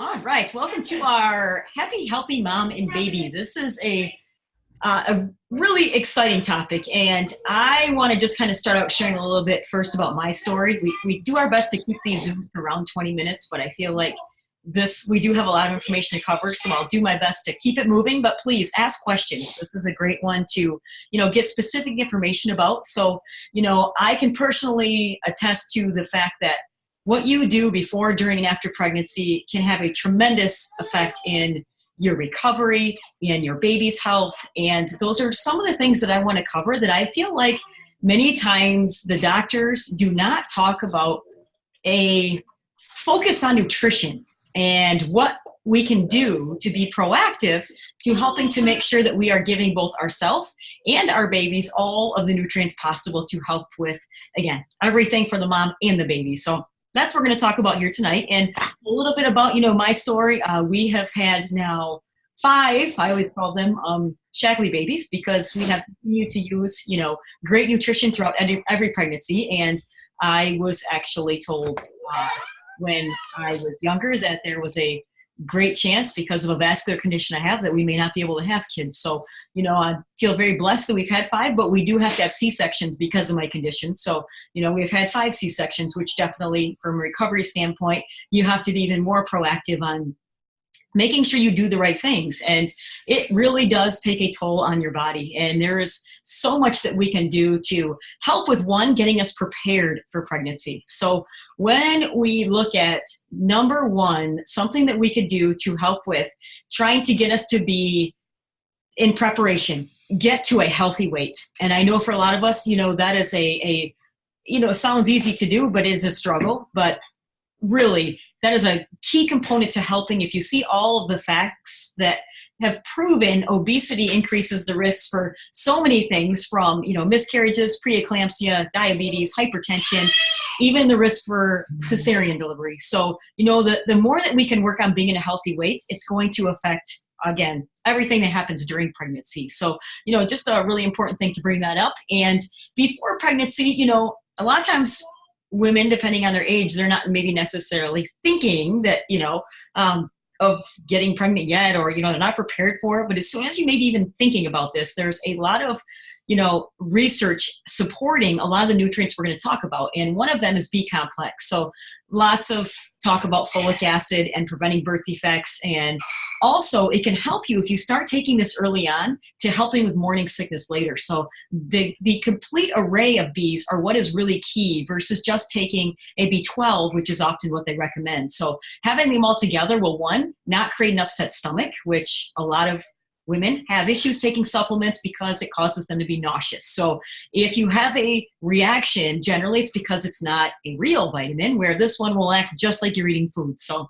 All right, welcome to our Happy Healthy Mom and Baby. This is a really exciting topic, and I want to just kind of start out sharing a little bit first about my story. We do our best to keep these Zooms to around 20 minutes, but I feel like we do have a lot of information to cover, so I'll do my best to keep it moving, but please ask questions. This is a great one to, get specific information about. So, I can personally attest to the fact that what you do before, during, and after pregnancy can have a tremendous effect in your recovery and your baby's health. And those are some of the things that I want to cover that I feel like many times the doctors do not talk about. A focus on nutrition and what we can do to be proactive to helping to make sure that we are giving both ourselves and our babies all of the nutrients possible to help with, again, everything for the mom and the baby. So that's what we're going to talk about here tonight. And a little bit about, my story. We have had now 5, I always call them Shackley babies, because we have continued to use, great nutrition throughout every pregnancy. And I was actually told when I was younger that there was a great chance, because of a vascular condition I have, that we may not be able to have kids. So, I feel very blessed that we've had 5, but we do have to have C-sections because of my condition. So, we've had 5 C-sections, which definitely, from a recovery standpoint, you have to be even more proactive on making sure you do the right things. And it really does take a toll on your body. And there is so much that we can do to help with, one, getting us prepared for pregnancy. So when we look at number one, something that we could do to help with trying to get us to be in preparation, get to a healthy weight. And I know for a lot of us, that is sounds easy to do, but it is a struggle. But really, that is a key component to helping. If you see all of the facts that have proven obesity increases the risks for so many things, from, miscarriages, preeclampsia, diabetes, hypertension, even the risk for cesarean delivery. So, the more that we can work on being in a healthy weight, it's going to affect, again, everything that happens during pregnancy. So, just a really important thing to bring that up. And before pregnancy, a lot of times women, depending on their age, they're not maybe necessarily thinking that, of getting pregnant yet, or, they're not prepared for it. But as soon as you maybe even thinking about this, there's a lot of, research supporting a lot of the nutrients we're going to talk about. And one of them is B complex. So lots of talk about folic acid and preventing birth defects. And also it can help you if you start taking this early on to helping with morning sickness later. So the complete array of Bs are what is really key versus just taking a B12, which is often what they recommend. So having them all together will, one, not create an upset stomach, which a lot of women have issues taking supplements because it causes them to be nauseous. So if you have a reaction, generally it's because it's not a real vitamin, where this one will act just like you're eating food. So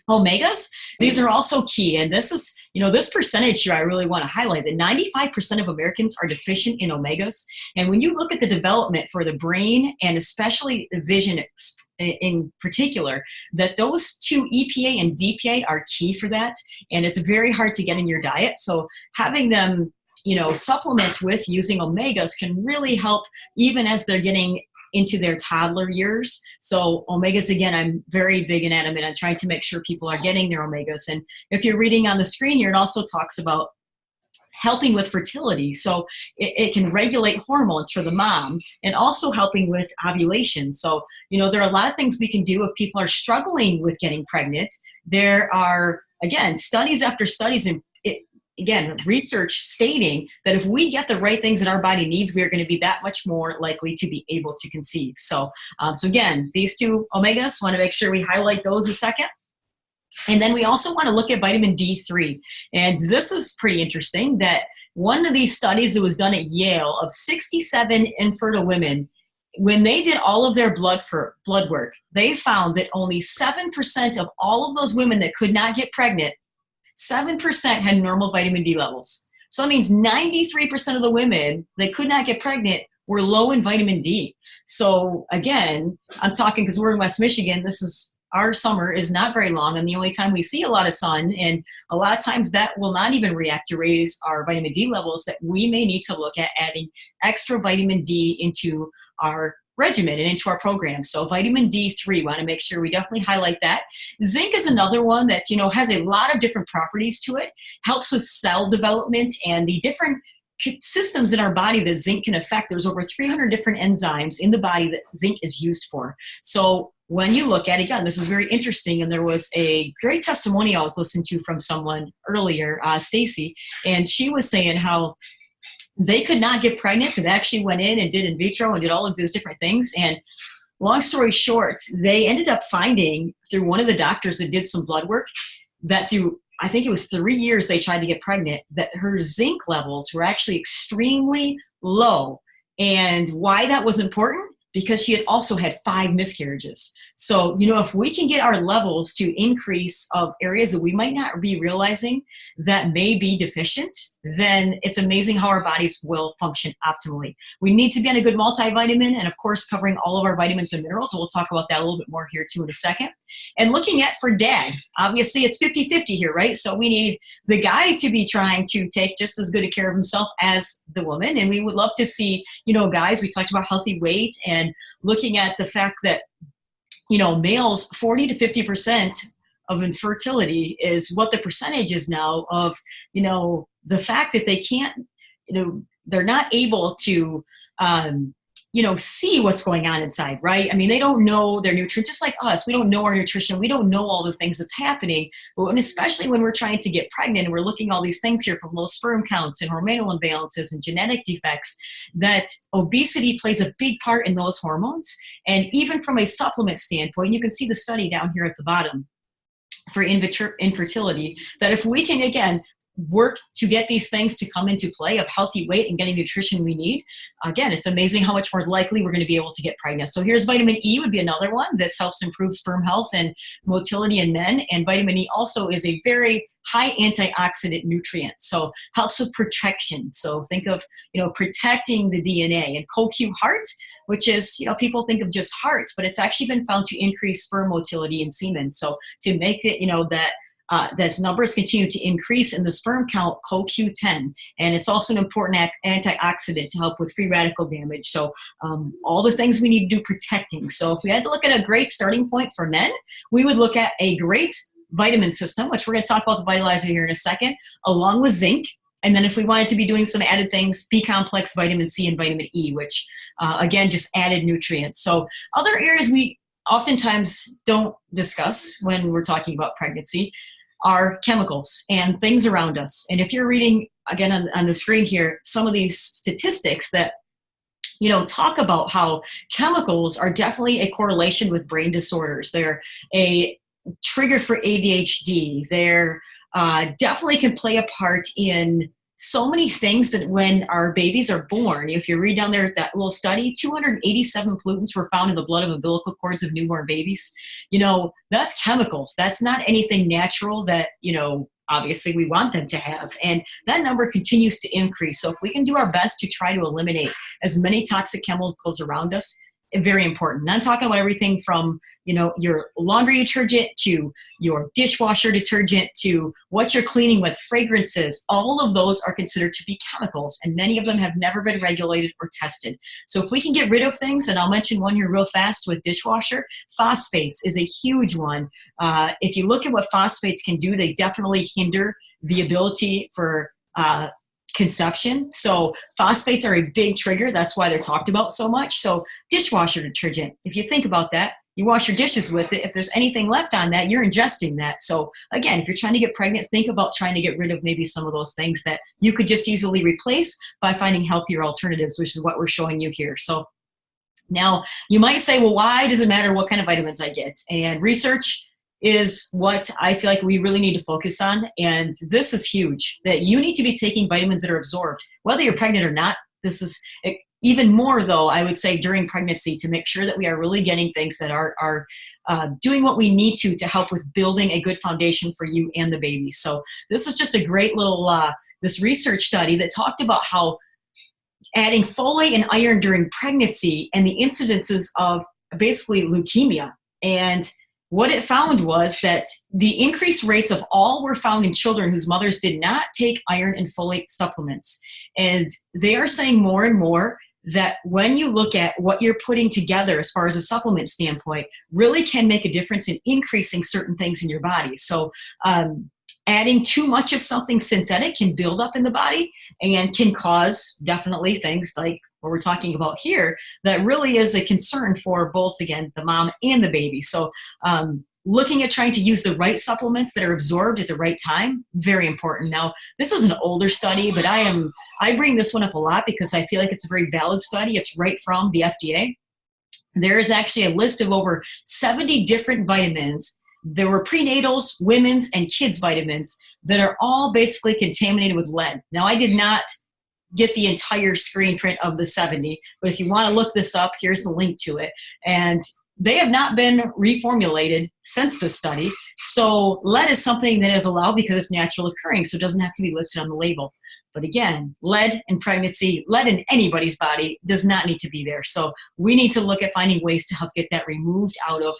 omegas, these are also key. And this is, this percentage here I really want to highlight, that 95% of Americans are deficient in omegas. And when you look at the development for the brain, and especially the vision in particular, that those two, EPA and DPA, are key for that. And it's very hard to get in your diet. So having them, supplement with using omegas can really help even as they're getting into their toddler years. So omegas, again, I'm very big and adamant on trying to make sure people are getting their omegas. And if you're reading on the screen here, it also talks about helping with fertility. So it can regulate hormones for the mom, and also helping with ovulation. So, there are a lot of things we can do if people are struggling with getting pregnant. There are, again, studies after studies, and again, research stating that if we get the right things that our body needs, we are going to be that much more likely to be able to conceive. So, again, these two omegas, want to make sure we highlight those a second. And then we also want to look at vitamin D3. And this is pretty interesting, that one of these studies that was done at Yale of 67 infertile women, when they did all of their blood work, they found that only 7% of all of those women that could not get pregnant, 7% had normal vitamin D levels. So that means 93% of the women that could not get pregnant were low in vitamin D. So again, I'm talking, because we're in West Michigan, our summer is not very long, and the only time we see a lot of sun, and a lot of times that will not even react to raise our vitamin D levels, that we may need to look at adding extra vitamin D into our regimen and into our program. So vitamin D3, want to make sure we definitely highlight that. Zinc is another one that, has a lot of different properties to it, helps with cell development and the different systems in our body that zinc can affect. There's over 300 different enzymes in the body that zinc is used for. So when you look at, again, this is very interesting, and there was a great testimony I was listening to from someone earlier, Stacy, and she was saying how they could not get pregnant, and they actually went in and did in vitro and did all of these different things. And long story short, they ended up finding through one of the doctors that did some blood work that through, I think it was 3 years they tried to get pregnant, that her zinc levels were actually extremely low. And why that was important? Because she had also had 5 miscarriages. So, if we can get our levels to increase of areas that we might not be realizing that may be deficient, then it's amazing how our bodies will function optimally. We need to be on a good multivitamin, and of course, covering all of our vitamins and minerals. And we'll talk about that a little bit more here too in a second. And looking at for dad, obviously it's 50-50 here, right? So we need the guy to be trying to take just as good a care of himself as the woman. And we would love to see, guys, we talked about healthy weight and looking at the fact that, males, 40 to 50% of infertility is what the percentage is now of, the fact that they can't, they're not able to, see what's going on inside, right? I mean, they don't know their nutrients, just like us. We don't know our nutrition. We don't know all the things that's happening. But especially when we're trying to get pregnant and we're looking at all these things here from low sperm counts and hormonal imbalances and genetic defects, that obesity plays a big part in those hormones. And even from a supplement standpoint, you can see the study down here at the bottom for infertility, that if we can, again, work to get these things to come into play of healthy weight and getting nutrition we need, again, it's amazing how much more likely we're going to be able to get pregnant. So here's vitamin E would be another one that helps improve sperm health and motility in men. And vitamin E also is a very high antioxidant nutrient, so helps with protection. So think of, protecting the DNA. And CoQ Heart, which is, people think of just hearts, but it's actually been found to increase sperm motility in semen. So to make it, that those numbers continue to increase in the sperm count, CoQ10. And it's also an important antioxidant to help with free radical damage. So all the things we need to do protecting. So if we had to look at a great starting point for men, we would look at a great vitamin system, which we're going to talk about the Vitalizer here in a second, along with zinc. And then if we wanted to be doing some added things, B-complex, vitamin C, and vitamin E, which, again, just added nutrients. So other areas we oftentimes don't discuss when we're talking about pregnancy are chemicals and things around us. And if you're reading, again, on the screen here, some of these statistics that, talk about how chemicals are definitely a correlation with brain disorders. They're a trigger for ADHD. They're definitely can play a part in so many things that when our babies are born, if you read down there that little study, 287 pollutants were found in the blood of umbilical cords of newborn babies. That's chemicals. That's not anything natural that, obviously we want them to have. And that number continues to increase. So if we can do our best to try to eliminate as many toxic chemicals around us, very important. And I'm talking about everything from, your laundry detergent to your dishwasher detergent to what you're cleaning with, fragrances. All of those are considered to be chemicals, and many of them have never been regulated or tested. So if we can get rid of things, and I'll mention one here real fast with dishwasher, phosphates is a huge one. If you look at what phosphates can do, they definitely hinder the ability for conception. So phosphates are a big trigger. That's why they're talked about so much. So dishwasher detergent, if you think about that, you wash your dishes with it. If there's anything left on that, you're ingesting that. So again, if you're trying to get pregnant, think about trying to get rid of maybe some of those things that you could just easily replace by finding healthier alternatives, which is what we're showing you here. So now you might say, well, why does it matter what kind of vitamins I get? And research is what I feel like we really need to focus on. And this is huge, that you need to be taking vitamins that are absorbed, whether you're pregnant or not. This is even more, though, I would say during pregnancy, to make sure that we are really getting things that are doing what we need to help with building a good foundation for you and the baby. So this is just a great little, this research study that talked about how adding folate and iron during pregnancy and the incidences of basically leukemia. And what it found was that the increased rates of all were found in children whose mothers did not take iron and folate supplements. And they are saying more and more that when you look at what you're putting together as far as a supplement standpoint, really can make a difference in increasing certain things in your body. So adding too much of something synthetic can build up in the body and can cause definitely things like what we're talking about here that really is a concern for both, again, the mom and the baby. So looking at trying to use the right supplements that are absorbed at the right time, very important. Now, this is an older study, but I bring this one up a lot because I feel like it's a very valid study. It's right from the FDA. There is actually a list of over 70 different vitamins. There were prenatals, women's, and kids' vitamins that are all basically contaminated with lead. Now, I did not get the entire screen print of the 70, but if you want to look this up, here's the link to it. And they have not been reformulated since the study. So lead is something that is allowed because it's natural occurring, so it doesn't have to be listed on the label. But again, lead in pregnancy, lead in anybody's body does not need to be there. So we need to look at finding ways to help get that removed out of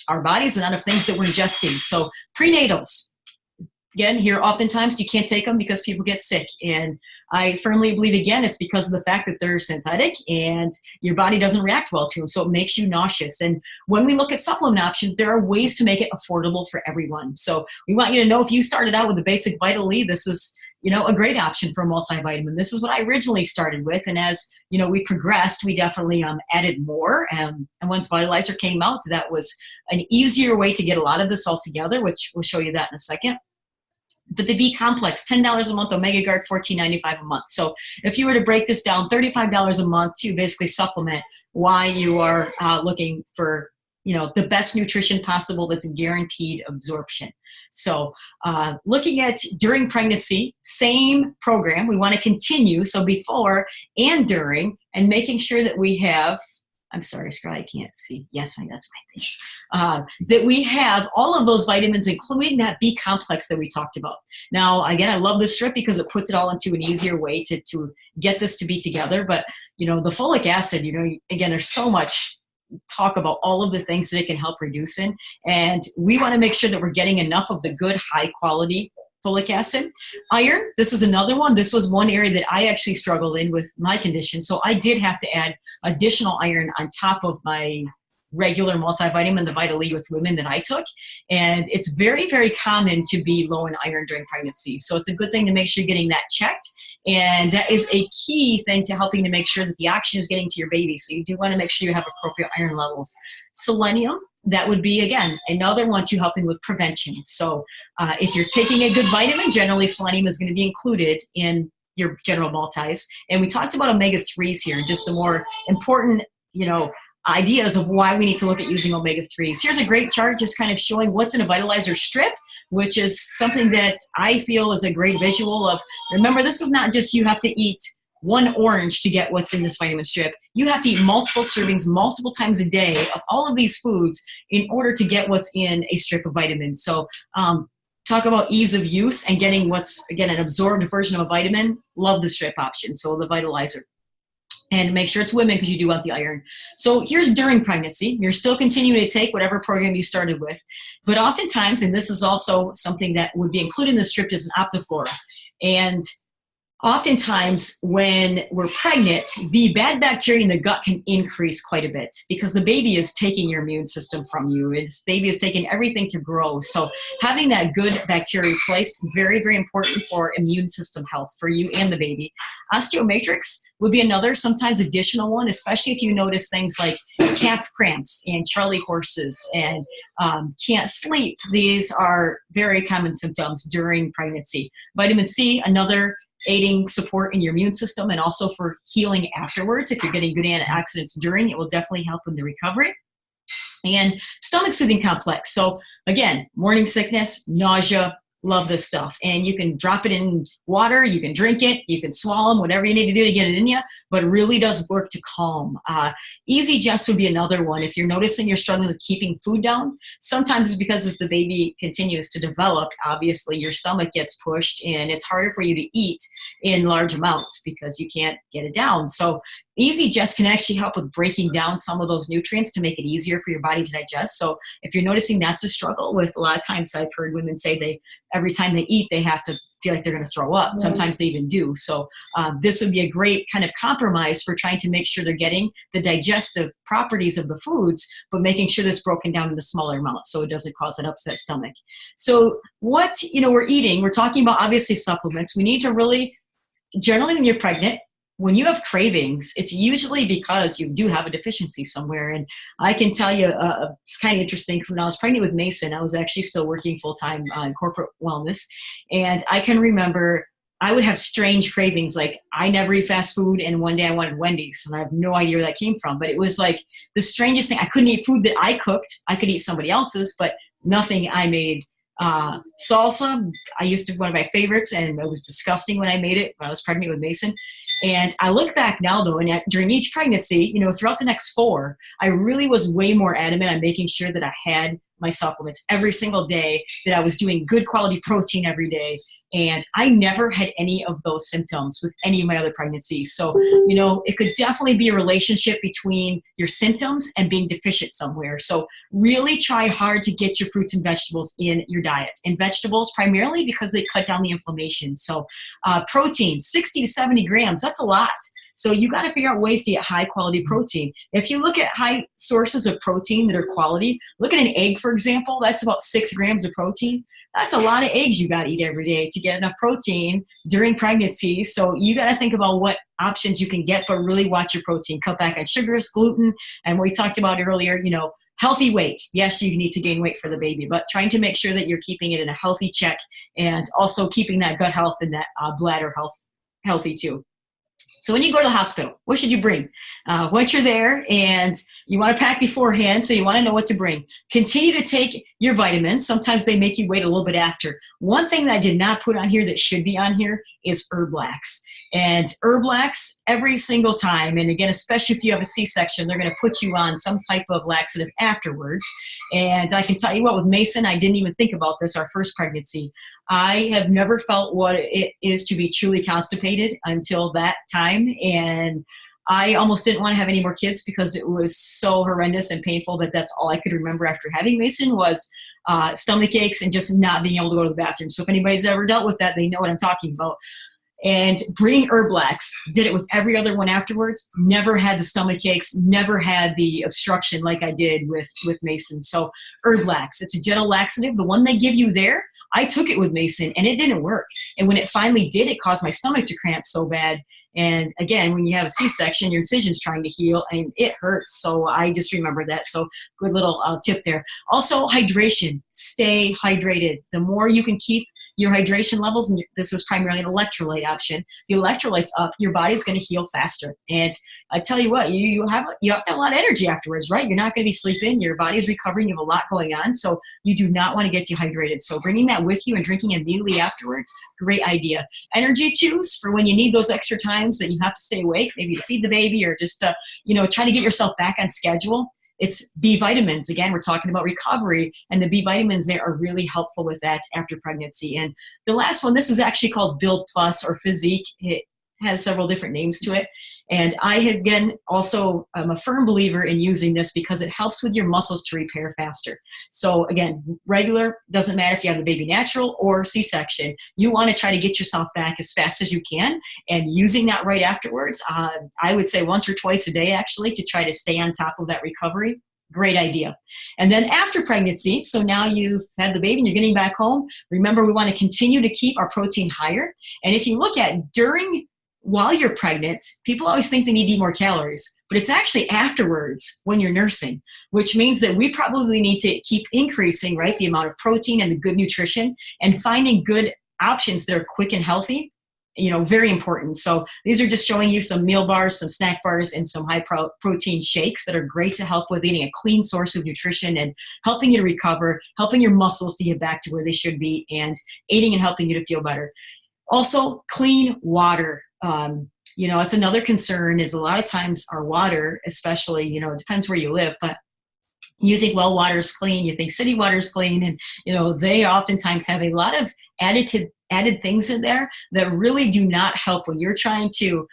our bodies and out of things that we're ingesting. So prenatals. Again, here oftentimes you can't take them because people get sick. And I firmly believe, again, it's because of the fact that they're synthetic and your body doesn't react well to them. So it makes you nauseous. And when we look at supplement options, there are ways to make it affordable for everyone. So we want you to know if you started out with the basic Vital E, this is, a great option for a multivitamin. This is what I originally started with. And as, we progressed, we definitely added more. And once Vitalizer came out, that was an easier way to get a lot of this all together, which we'll show you that in a second. But the B complex, $10 a month, Omega Guard, $14.95 a month. So if you were to break this down, $35 a month to basically supplement why you are looking for, the best nutrition possible that's guaranteed absorption. So looking at during pregnancy, same program, we want to continue. So before and during, and making sure that we have, I'm sorry, Scott, I can't see. Yes, that's my thing. That we have all of those vitamins, including that B complex that we talked about. Now, again, I love this strip because it puts it all into an easier way to get this to be together. But, the folic acid, again, there's so much talk about all of the things that it can help reduce in. And we want to make sure that we're getting enough of the good, high quality folic acid. Iron, this is another one. This was one area that I actually struggled in with my condition. So I did have to add additional iron on top of my regular multivitamin, the Vital E with women that I took. And it's very, very common to be low in iron during pregnancy. So it's a good thing to make sure you're getting that checked. And that is a key thing to helping to make sure that the oxygen is getting to your baby. So you do want to make sure you have appropriate iron levels. Selenium, that would be, again, another one to helping with prevention. So if you're taking a good vitamin, generally selenium is going to be included in your general multis. And we talked about omega-3s here, just some more important, ideas of why we need to look at using omega-3s. Here's a great chart just kind of showing what's in a Vitalizer strip, which is something that I feel is a great visual of, remember, this is not just you have to eat one orange to get what's in this vitamin strip. You have to eat multiple servings multiple times a day of all of these foods in order to get what's in a strip of vitamins. So talk about ease of use and getting what's, again, an absorbed version of a vitamin. Love the strip option, so the Vitalizer. And make sure it's women because you do want the iron. So here's during pregnancy. You're still continuing to take whatever program you started with. But oftentimes, and this is also something that would be included in the strip, is an Optiflora. And oftentimes when we're pregnant, the bad bacteria in the gut can increase quite a bit because the baby is taking your immune system from you. The baby is taking everything to grow. So having that good bacteria replaced, very, very important for immune system health for you and the baby. Osteomatrix would be another, sometimes additional one, especially if you notice things like calf cramps and Charlie horses and can't sleep. These are very common symptoms during pregnancy. Vitamin C, another aiding support in your immune system and also for healing afterwards. If you're getting good antioxidants during, it will definitely help in the recovery. And stomach soothing complex. So again, morning sickness, nausea, love this stuff. And you can drop it in water, you can drink it, you can swallow them, whatever you need to do to get it in you, but it really does work to calm. Easy Just would be another one. If you're noticing you're struggling with keeping food down, sometimes it's because as the baby continues to develop, obviously your stomach gets pushed and it's harder for you to eat in large amounts because you can't get it down. So Easy Just can actually help with breaking down some of those nutrients to make it easier for your body to digest. So if you're noticing that's a struggle with, a lot of times I've heard women say every time they eat, they have to feel like they're going to throw up. Right. Sometimes they even do. So this would be a great kind of compromise for trying to make sure they're getting the digestive properties of the foods, but making sure that's broken down into smaller amounts so it doesn't cause an upset stomach. So what, we're eating, we're talking about obviously supplements. We need to really, generally when you're pregnant, when you have cravings, it's usually because you do have a deficiency somewhere. And I can tell you, it's kind of interesting because when I was pregnant with Mason, I was actually still working full-time in corporate wellness. And I can remember I would have strange cravings. Like I never eat fast food. And one day I wanted Wendy's and I have no idea where that came from. But it was like the strangest thing. I couldn't eat food that I cooked. I could eat somebody else's, but nothing I made. Salsa, I used to one of my favorites, and it was disgusting when I made it when I was pregnant with Mason. And I look back now though, and during each pregnancy, throughout the next 4, I really was way more adamant on making sure that I had my supplements every single day, that I was doing good quality protein every day. And I never had any of those symptoms with any of my other pregnancies. So, it could definitely be a relationship between your symptoms and being deficient somewhere. So really try hard to get your fruits and vegetables in your diet. And vegetables primarily because they cut down the inflammation. So protein, 60 to 70 grams, that's a lot. So you got to figure out ways to get high quality protein. If you look at high sources of protein that are quality, look at an egg, for example, that's about 6 grams of protein. That's a lot of eggs you got to eat every day to get enough protein during pregnancy. So you got to think about what options you can get, but really watch your protein. Cut back on sugars, gluten, and we talked about earlier, healthy weight. Yes, you need to gain weight for the baby, but trying to make sure that you're keeping it in a healthy check and also keeping that gut health and that bladder health healthy too. So when you go to the hospital, what should you bring? Once you're there and you want to pack beforehand, so you want to know what to bring. Continue to take your vitamins. Sometimes they make you wait a little bit after. One thing that I did not put on here that should be on here is Herblax. And Herblax every single time, and again, especially if you have a C-section, they're going to put you on some type of laxative afterwards. And I can tell you what, with Mason, I didn't even think about this, our first pregnancy. I have never felt what it is to be truly constipated until that time. And I almost didn't want to have any more kids because it was so horrendous and painful that that's all I could remember after having Mason was stomach aches and just not being able to go to the bathroom. So if anybody's ever dealt with that, they know what I'm talking about. And bringing Herblax, did it with every other one afterwards, never had the stomach aches, never had the obstruction like I did with Mason. So Herblax, it's a gentle laxative. The one they give you there, I took it with Mason and it didn't work. And when it finally did, it caused my stomach to cramp so bad. And again, when you have a C-section, your incision's trying to heal and it hurts. So I just remember that. So good little tip there. Also, hydration. Stay hydrated. The more you can keep your hydration levels, and this is primarily an electrolyte option, the electrolytes up, your body's going to heal faster. And I tell you what, you have to have a lot of energy afterwards, right? You're not going to be sleeping. Your body's recovering. You have a lot going on. So you do not want to get dehydrated. So bringing that with you and drinking immediately afterwards, great idea. Energy chews for when you need those extra times that you have to stay awake, maybe to feed the baby or just to, try to get yourself back on schedule. It's B vitamins. Again, we're talking about recovery, and the B vitamins there are really helpful with that after pregnancy. And the last one, this is actually called Build Plus or Physique. It has several different names to it. And I, again, also am a firm believer in using this because it helps with your muscles to repair faster. So again, regular, doesn't matter if you have the baby natural or C-section. You want to try to get yourself back as fast as you can. And using that right afterwards, I would say once or twice a day, actually, to try to stay on top of that recovery. Great idea. And then after pregnancy, so now you've had the baby and you're getting back home, remember we want to continue to keep our protein higher. And if you look at while you're pregnant, people always think they need to eat more calories, but it's actually afterwards when you're nursing, which means that we probably need to keep increasing, right, the amount of protein and the good nutrition and finding good options that are quick and healthy, very important. So these are just showing you some meal bars, some snack bars, and some high protein shakes that are great to help with eating a clean source of nutrition and helping you to recover, helping your muscles to get back to where they should be, and aiding and helping you to feel better. Also, clean water. It's another concern is a lot of times our water, especially, it depends where you live, but You think well water is clean, you think city water is clean, and they oftentimes have a lot of added things in there that really do not help when you're trying to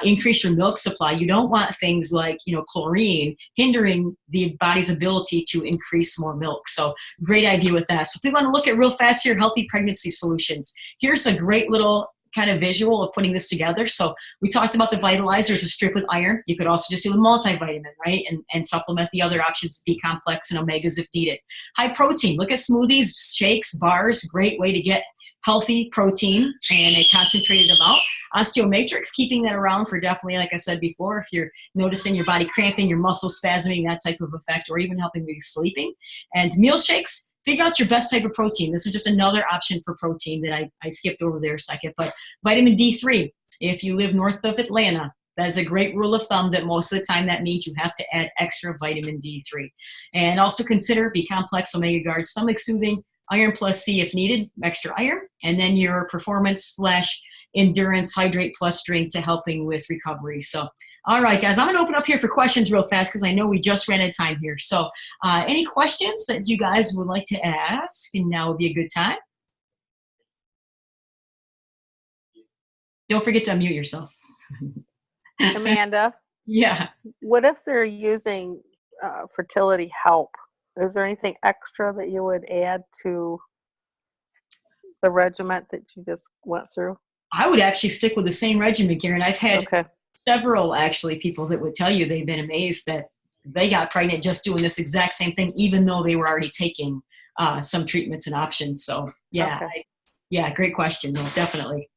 increase your milk supply. You don't want things like chlorine hindering the body's ability to increase more milk. So great idea with that. So if we want to look at real fast here, healthy pregnancy solutions, here's a great little kind of visual of putting this together. So we talked about the Vitalizer as a strip with iron. You could also just do a multivitamin, right? And supplement the other options, B complex and omegas if needed. High protein, look at smoothies, shakes, bars, great way to get healthy protein and a concentrated amount. Osteomatrix, keeping that around for definitely, like I said before, if you're noticing your body cramping, your muscles spasming, that type of effect, or even helping with sleeping. And meal shakes, figure out your best type of protein. This is just another option for protein that I skipped over there a second. But vitamin D3, if you live north of Atlanta, that's a great rule of thumb that most of the time that means you have to add extra vitamin D3. And also consider B-complex, Omega Guard, stomach soothing, iron plus C if needed, extra iron, and then your performance/endurance hydrate plus drink to helping with recovery. So, all right, guys, I'm going to open up here for questions real fast because I know we just ran out of time here. So any questions that you guys would like to ask? And now would be a good time. Don't forget to unmute yourself. Amanda? Yeah. What if they're using fertility help? Is there anything extra that you would add to the regiment that you just went through? I would actually stick with the same regimen, Karen. I've had several actually people that would tell you they've been amazed that they got pregnant just doing this exact same thing, even though they were already taking some treatments and options. So yeah, great question. No, definitely.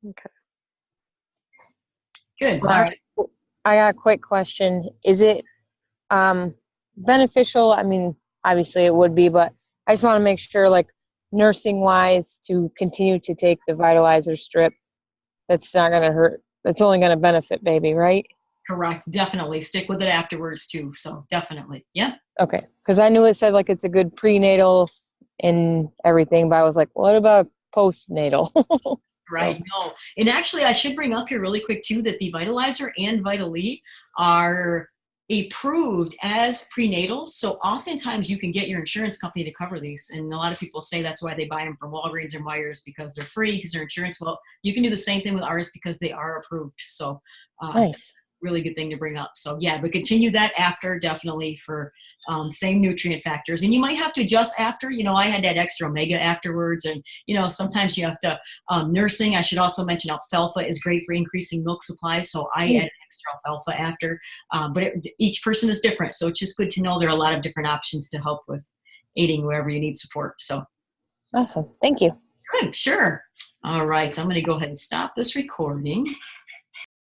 Okay. Good. All right. I got a quick question. Is it beneficial? I mean, obviously it would be, but I just want to make sure, like nursing wise, to continue to take the Vitalizer strip. That's not going to hurt. That's only going to benefit baby, right? Correct. Definitely. Stick with it afterwards too. So definitely. Yeah. Okay. Because I knew it said like it's a good prenatal and everything, but I was like, what about postnatal? Right. No. And actually, I should bring up here really quick too that the Vitalizer and Vitali are approved as prenatals. So oftentimes you can get your insurance company to cover these. And a lot of people say that's why they buy them from Walgreens or Myers, because they're free, because they're insurance. Well, you can do the same thing with ours because they are approved. So nice. Really good thing to bring up. So yeah, but continue that after, definitely, for same nutrient factors. And you might have to adjust after. I had that extra omega afterwards, and sometimes you have to nursing. I should also mention alfalfa is great for increasing milk supply, so I add extra alfalfa after. But each person is different, so it's just good to know there are a lot of different options to help with aiding wherever you need support. So awesome. Thank you. Good. Sure. All right, I'm going to go ahead and stop this recording.